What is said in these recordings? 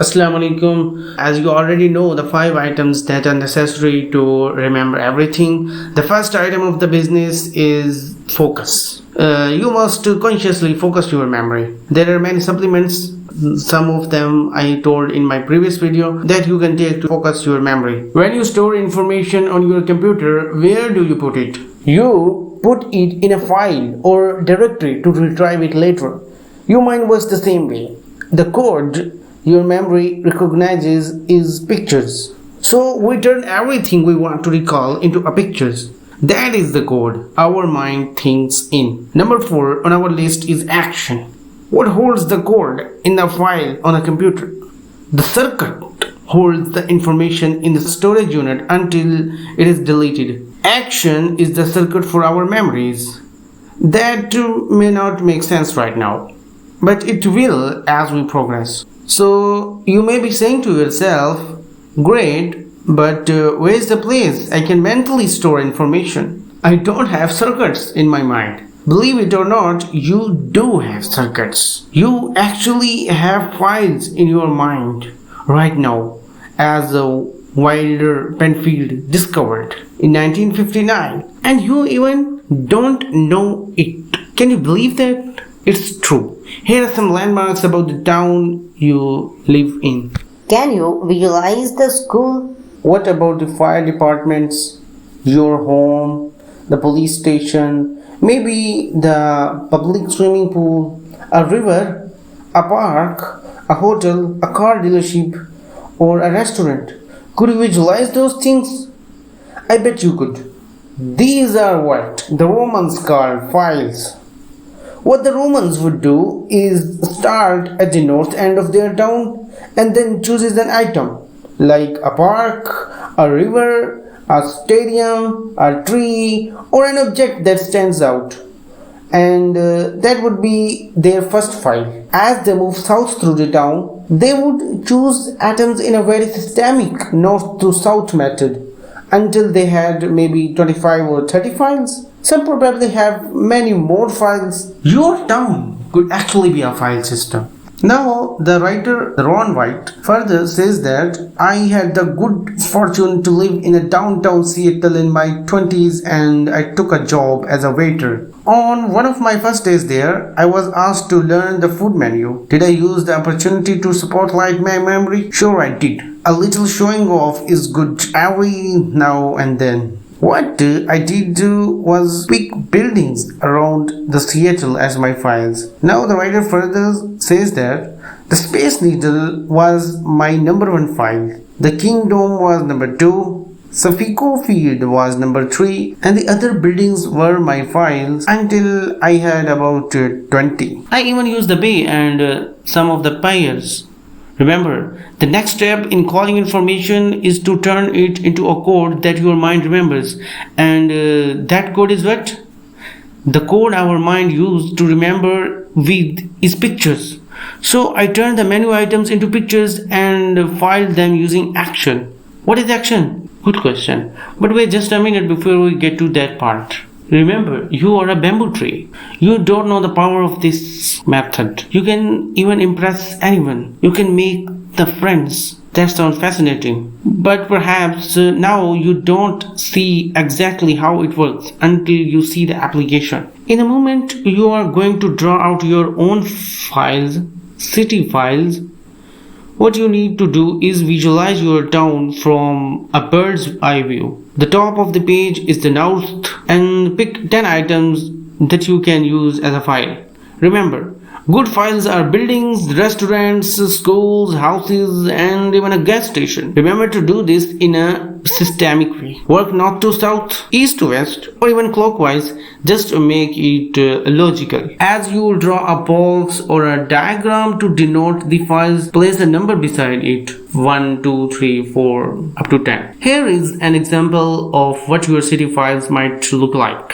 Assalamu alaikum. As you already know, the 5 items that are necessary to remember everything. The first item of the business is focus. You must consciously focus your memory. There are many supplements. Some of them I told in my previous video that you can take to focus your memory. When you store information on your computer, where do you put it? You put it in a file or directory to retrieve it later. Your mind works the same way. The code your memory recognizes is pictures. So we turn everything we want to recall into a pictures. That is the code our mind thinks in. Number 4 on our list is action. What holds the code in the file on a computer? The circuit holds the information in the storage unit until it is deleted. Action is the circuit for our memories. That may not make sense right now, but it will as we progress. So you may be saying to yourself, great, but where's the place I can mentally store information? I don't have circuits in my mind. Believe it or not, you do have circuits. You actually have files in your mind right now, as Wilder Penfield discovered in 1959, and you even don't know it. Can you believe that? It's true. Here are some landmarks about the town you live in. Can you visualize the school? What about the fire departments, your home, the police station, maybe the public swimming pool, a river, a park, a hotel, a car dealership, or a restaurant? Could you visualize those things? I bet you could. These are what the Romans called files. What the Romans would do is start at the north end of their town and then chooses an item like a park, a river, a stadium, a tree, or an object that stands out. And that would be their first file. As they move south through the town, they would choose atoms in a very systemic north to south method until they had maybe 25 or 30 files. Some probably have many more files. Your town could actually be a file system. Now, the writer Ron White further says that I had the good fortune to live in a downtown Seattle in my 20s and I took a job as a waiter. On one of my first days there, I was asked to learn the food menu. Did I use the opportunity to spotlight my memory? Sure, I did. A little showing off is good every now and then. What I did do was pick buildings around the Seattle as my files. Now the writer further says that the Space Needle was my number 1 file. The Kingdom was number 2. Safeco Field was number 3. And the other buildings were my files until I had about 20. I even used the bay and some of the piers. Remember, the next step in calling information is to turn it into a code that your mind remembers. And that code is what? The code our mind used to remember with is pictures. So I turned the menu items into pictures and filed them using action. What is action? Good question. But wait just a minute before we get to that part. Remember, you are a bamboo tree. You don't know the power of this method. You can even impress anyone. You can make the friends. That sounds fascinating. But perhaps now you don't see exactly how it works until you see the application. In a moment, you are going to draw out your own files, city files. What you need to do is visualize your town from a bird's eye view. The top of the page is the north and pick 10 items that you can use as a file. Remember, good files are buildings, restaurants, schools, houses, and even a gas station. Remember to do this in a systemic way. Work north to south, east to west, or even clockwise, just to make it logical. As you draw a box or a diagram to denote the files, place a number beside it. 1, 2, 3, 4, up to 10. Here is an example of what your city files might look like.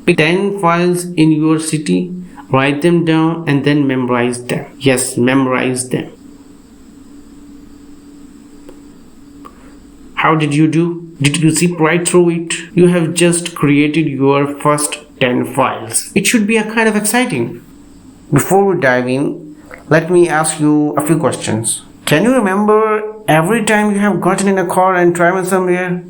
Pick 10 files in your city, write them down, and then memorize them. Yes, memorize them. How did you do? Did you zip right through it? You have just created your first 10 files. It should be a kind of exciting. Before we dive in, Let me ask you a few questions. Can you remember every time you have gotten in a car and traveled somewhere?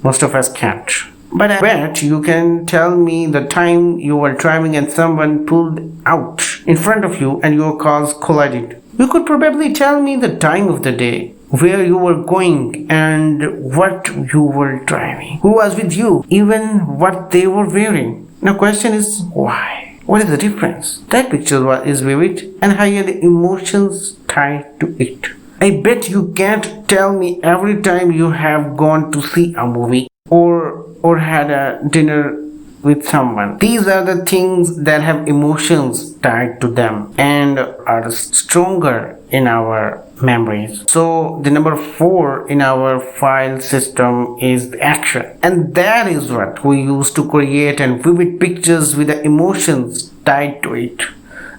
Most of us can't. But I bet you can tell me the time you were driving and someone pulled out in front of you and your cars collided. You could probably tell me the time of the day, where you were going and what you were driving, who was with you, even what they were wearing. Now question is why? What is the difference? That picture is vivid and had emotions tied to it. I bet you can't tell me every time you have gone to see a movie or had a dinner with someone. These are the things that have emotions tied to them and are stronger in our memories. So the number 4 in our file system is the action, and that is what we use to create and vivid pictures with the emotions tied to it.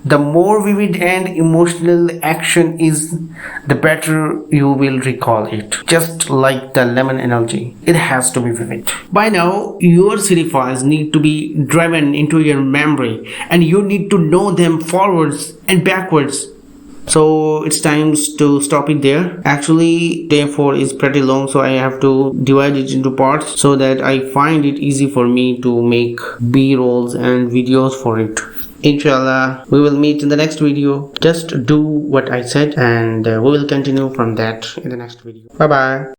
The more vivid and emotional the action is, the better you will recall it. Just like the lemon analogy, it has to be vivid. By now, your city files need to be driven into your memory and you need to know them forwards and backwards. So it's time to stop it there. Actually, day 4 is pretty long, so I have to divide it into parts so that I find it easy for me to make B-rolls and videos for it. Inshallah, we will meet in the next video. Just do what I said and we will continue from that in the next video. Bye bye.